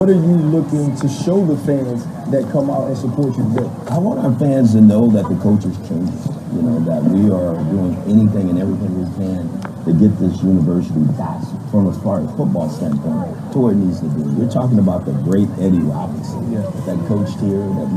What are you looking to show the fans that come out and support you today? I want our fans to know that the coach is changing, that we are doing anything and everything we can to get this university back from as far as football standpoint to where it needs to be. You're talking about the great Eddie Robinson that coached here, that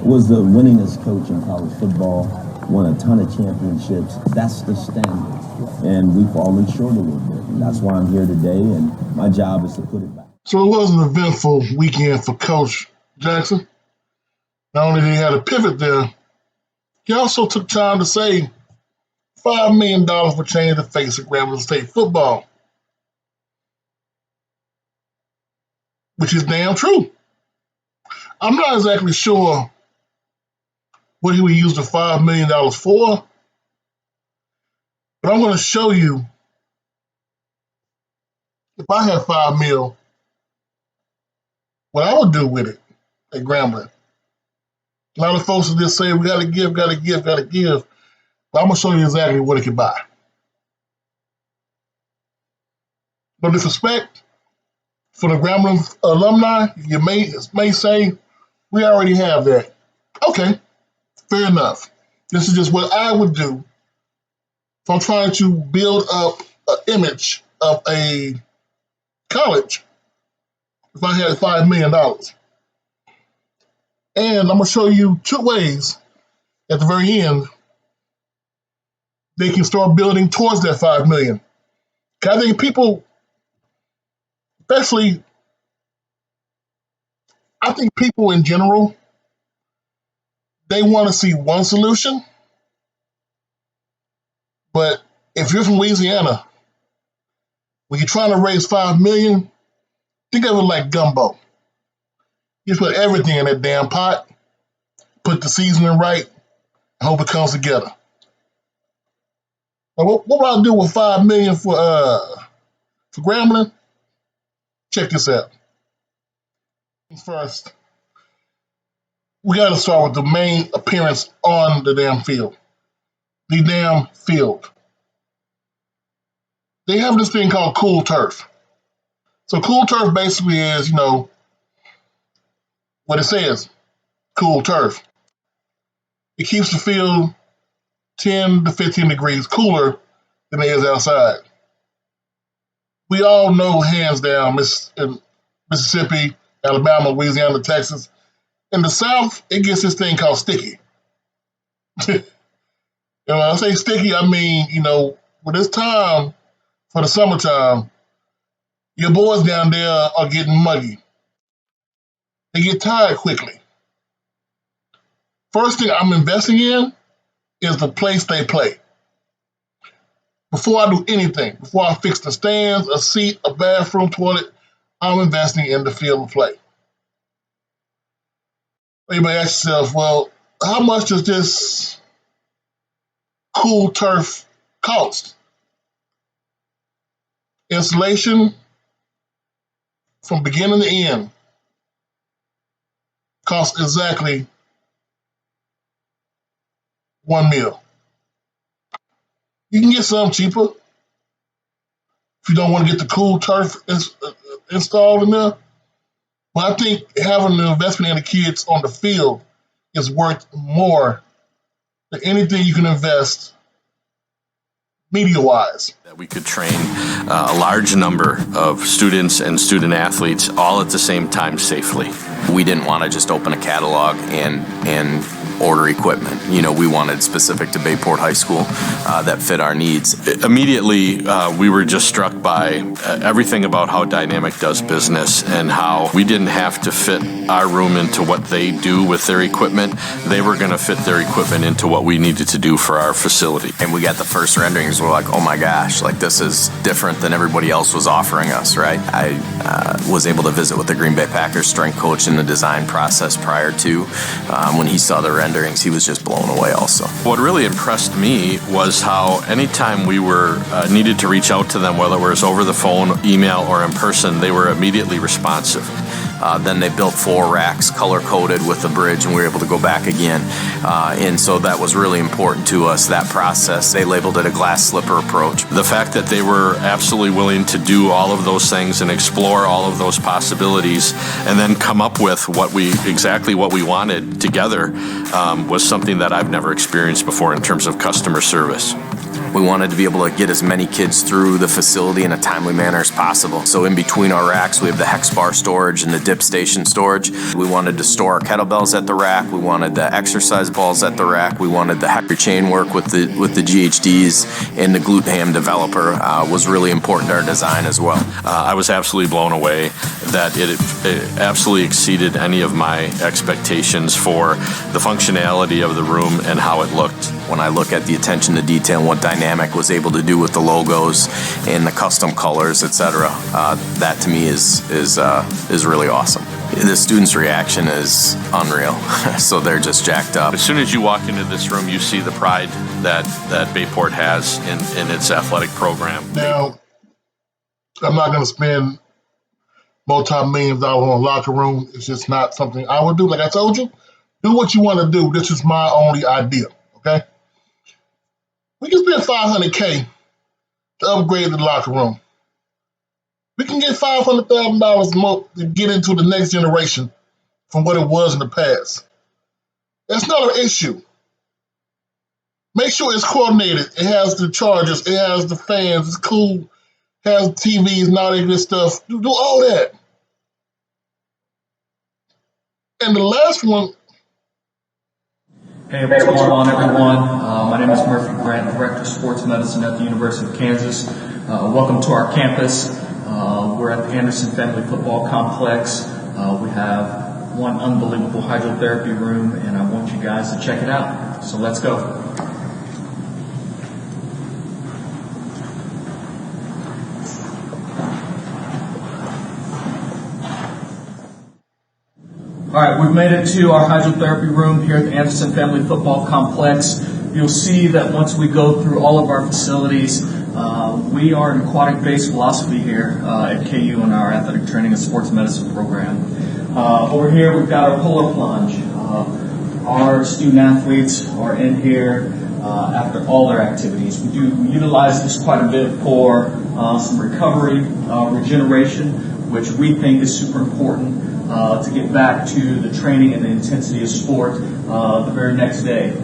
was the winningest coach in college football, won a ton of championships. That's the standard. And we've fallen short a little bit. And that's why I'm here today, and my job is to put it back. So it was an eventful weekend for Coach Jackson. Not only did he have a pivot there, he also took time to say $5 million would change the face of Grambling State football, which is damn true. I'm not exactly sure what he would use the $5 million for, but I'm going to show you if I had $5 million, what I would do with it at Grambling. A lot of folks will just say, we got to give. But I'm going to show you exactly what it can buy. No disrespect for the Grambling alumni, you may say, we already have that. Okay, fair enough. This is just what I would do if I'm trying to build up an image of a college. If I had $5 million. And I'm going to show you two ways at the very end they can start building towards that $5 million. I think people, I think people in general, they want to see one solution. But if you're from Louisiana, when you're trying to raise $5 million, think of it like gumbo. You just put everything in that damn pot, put the seasoning right, and hope it comes together. Now, what will I do with $5 million for Grambling? Check this out. First, we got to start with the main appearance on the damn field. The damn field. They have this thing called cool turf. So cool turf basically is, what it says, cool turf. It keeps the field 10 to 15 degrees cooler than it is outside. We all know, hands down, in Mississippi, Alabama, Louisiana, Texas. In the South, it gets this thing called sticky. When I say sticky, I mean, when it's time for the summertime, your boys down there are getting muggy. They get tired quickly. First thing I'm investing in is the place they play. Before I do anything, before I fix the stands, a seat, a bathroom, toilet, I'm investing in the field of play. You may ask yourself, well, how much does this cool turf cost? Installation from beginning to end costs exactly $1 million. You can get some cheaper if you don't want to get the cool turf installed in there. But I think having the investment in the kids on the field is worth more than anything you can invest media-wise. That we could train a large number of students and student athletes all at the same time safely. We didn't want to just open a catalog and order equipment. We wanted specific to Bayport High School that fit our needs. Immediately, we were just struck by everything about how Dynamic does business and how we didn't have to fit our room into what they do with their equipment. They were going to fit their equipment into what we needed to do for our facility. And we got the first renderings. We're like, oh my gosh, this is different than everybody else was offering us, right? I was able to visit with the Green Bay Packers strength coach in the design process prior to. When he saw the renderings, he was just blown away also. What really impressed me was how anytime we were needed to reach out to them, whether it was over the phone, email, or in person, they were immediately responsive. Then they built 4 racks color-coded with the bridge, and we were able to go back again. And so that was really important to us, that process. They labeled it a glass slipper approach. The fact that they were absolutely willing to do all of those things and explore all of those possibilities and then come up with exactly what we wanted together was something that I've never experienced before in terms of customer service. We wanted to be able to get as many kids through the facility in a timely manner as possible. So in between our racks, we have the hex bar storage and the dip station storage. We wanted to store our kettlebells at the rack. We wanted the exercise balls at the rack. We wanted the hex chain work with the GHDs, and the glute ham developer was really important to our design as well. I was absolutely blown away that it absolutely exceeded any of my expectations for the functionality of the room and how it looked. When I look at the attention to detail and what Dynamic was able to do with the logos and the custom colors, etc., that to me is really awesome. The students' reaction is unreal, so they're just jacked up. As soon as you walk into this room, you see the pride that Bayport has in its athletic program. Now, I'm not going to spend multi-millions dollars on a locker room. It's just not something I would do. Like I told you, do what you want to do. This is my only idea, okay? We can spend $500K to upgrade the locker room. We can get $500,000 more to get into the next generation from what it was in the past. That's not an issue. Make sure it's coordinated. It has the chargers. It has the fans. It's cool. It has TVs and all that good stuff. Do all that. And the last one. Hey, what's going on, everyone? My name is Murphy Grant, Director of Sports Medicine at the University of Kansas. Welcome to our campus. We're at the Anderson Family Football Complex. We have one unbelievable hydrotherapy room, and I want you guys to check it out. So let's go. All right, we've made it to our hydrotherapy room here at the Anderson Family Football Complex. You'll see that once we go through all of our facilities, we are an aquatic-based philosophy here at KU in our athletic training and sports medicine program. Over here, we've got our polar plunge. Our student athletes are in here after all their activities. We do utilize this quite a bit for some recovery, regeneration, which we think is super important to get back to the training and the intensity of sport the very next day.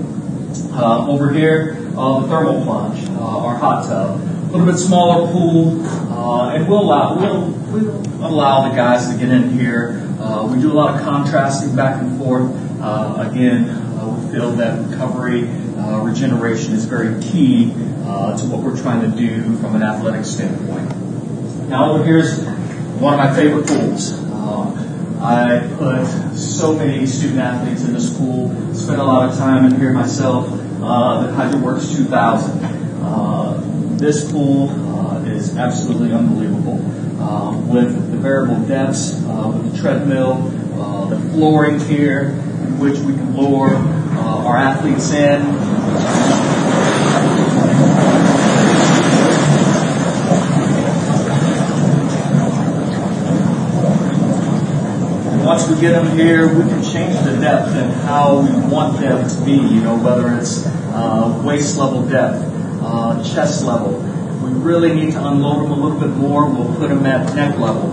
Over here, the thermal plunge, our hot tub. A little bit smaller pool, and we'll allow the guys to get in here. We do a lot of contrasting back and forth. Again, we feel that recovery, regeneration is very key to what we're trying to do from an athletic standpoint. Now over here's one of my favorite pools. I put so many student athletes in this pool, spent a lot of time in here myself, the HydroWorks 2000. This pool is absolutely unbelievable. With the variable depths, with the treadmill, the flooring here, in which we can lower our athletes in. Once we get them here, we can change the depth and how we want them to be, whether it's waist level depth, chest level. If we really need to unload them a little bit more, we'll put them at neck level.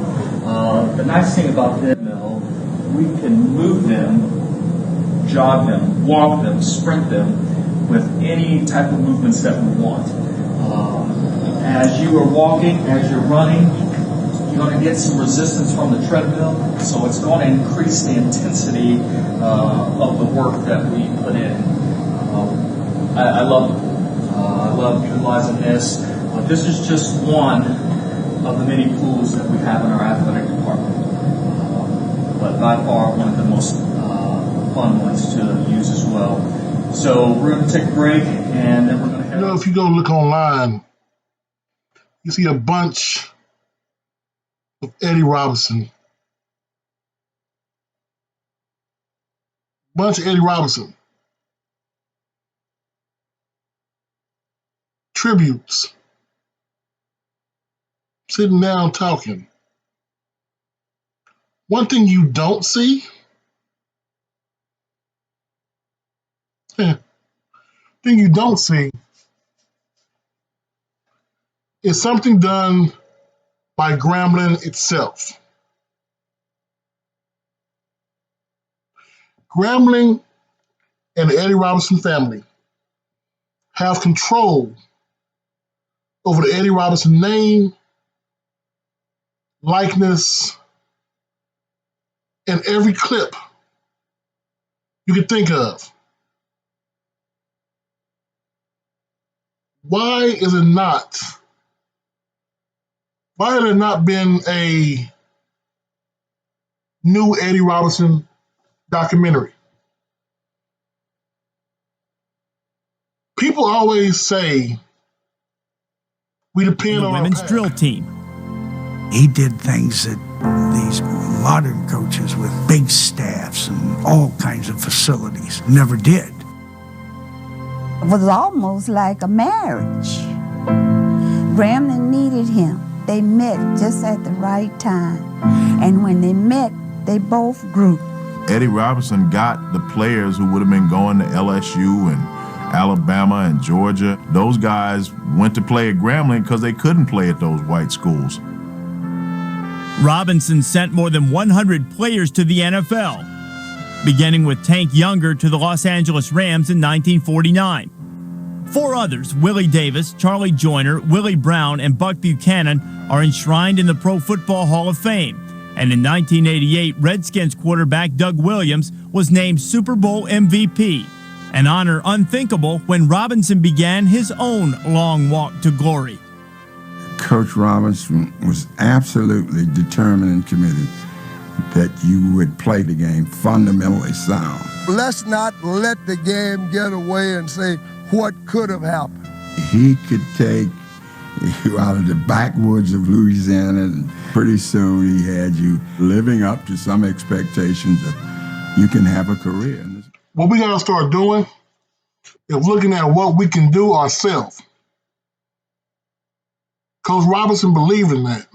The nice thing about this, we can move them, jog them, walk them, sprint them with any type of movements that we want. As you are walking, as you're running, you're going to get some resistance from the treadmill, so it's going to increase the intensity of the work that we put in. I love it. I love utilizing this. This is just one of the many pools that we have in our athletic department, but by far one of the most fun ones to use as well. So we're going to take a break, and then we're going to head. If you go look online, you see a bunch of Eddie Robinson. Tributes. Sitting down talking. One thing you don't see, thing you don't see is something done by Grambling itself. Grambling and the Eddie Robinson family have control over the Eddie Robinson name, likeness, and every clip you can think of. Why has there not been a new Eddie Robinson documentary? People always say we depend the on women's our drill team. He did things that these modern coaches with big staffs and all kinds of facilities never did. It was almost like a marriage. Grambling needed him. They met just at the right time. And when they met, they both grew. Eddie Robinson got the players who would have been going to LSU and Alabama and Georgia. Those guys went to play at Grambling because they couldn't play at those white schools. Robinson sent more than 100 players to the NFL, beginning with Tank Younger to the Los Angeles Rams in 1949. 4 others, Willie Davis, Charlie Joyner, Willie Brown, and Buck Buchanan, are enshrined in the Pro Football Hall of Fame. And in 1988, Redskins quarterback Doug Williams was named Super Bowl MVP, an honor unthinkable when Robinson began his own long walk to glory. Coach Robinson was absolutely determined and committed that you would play the game fundamentally sound. Let's not let the game get away and say what could have happened. He could take you out of the backwoods of Louisiana, and pretty soon he had you living up to some expectations of you can have a career. What we got to start doing is looking at what we can do ourselves. Coach Robinson believed in that.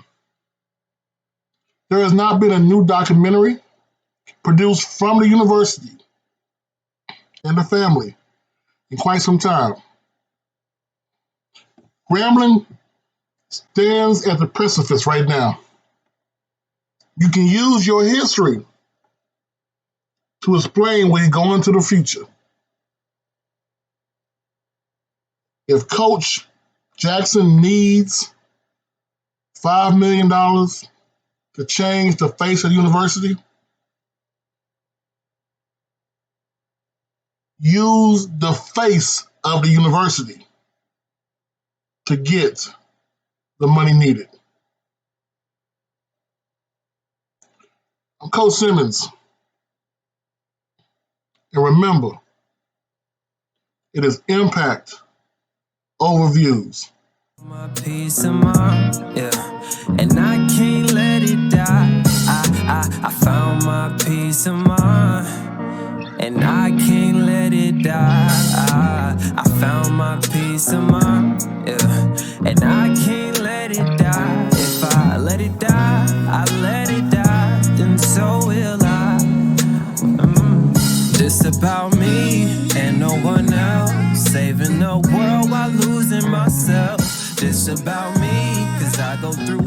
There has not been a new documentary produced from the university and the family in quite some time. Grambling stands at the precipice right now. You can use your history to explain where you're going to the future. If Coach Jackson needs $5 million to change the face of the university, use the face of the university to get the money needed. I'm Coach Simmons. And remember, it is impact over views. My peace of mind, yeah, and I can't let it die. I found my peace of mind, and I can't let it die. I found my peace of mind, yeah, and I can't let it die. If I let it die, I let it die, then so will I. This about me and no one else, saving the world while losing myself. This about me, 'cause I go through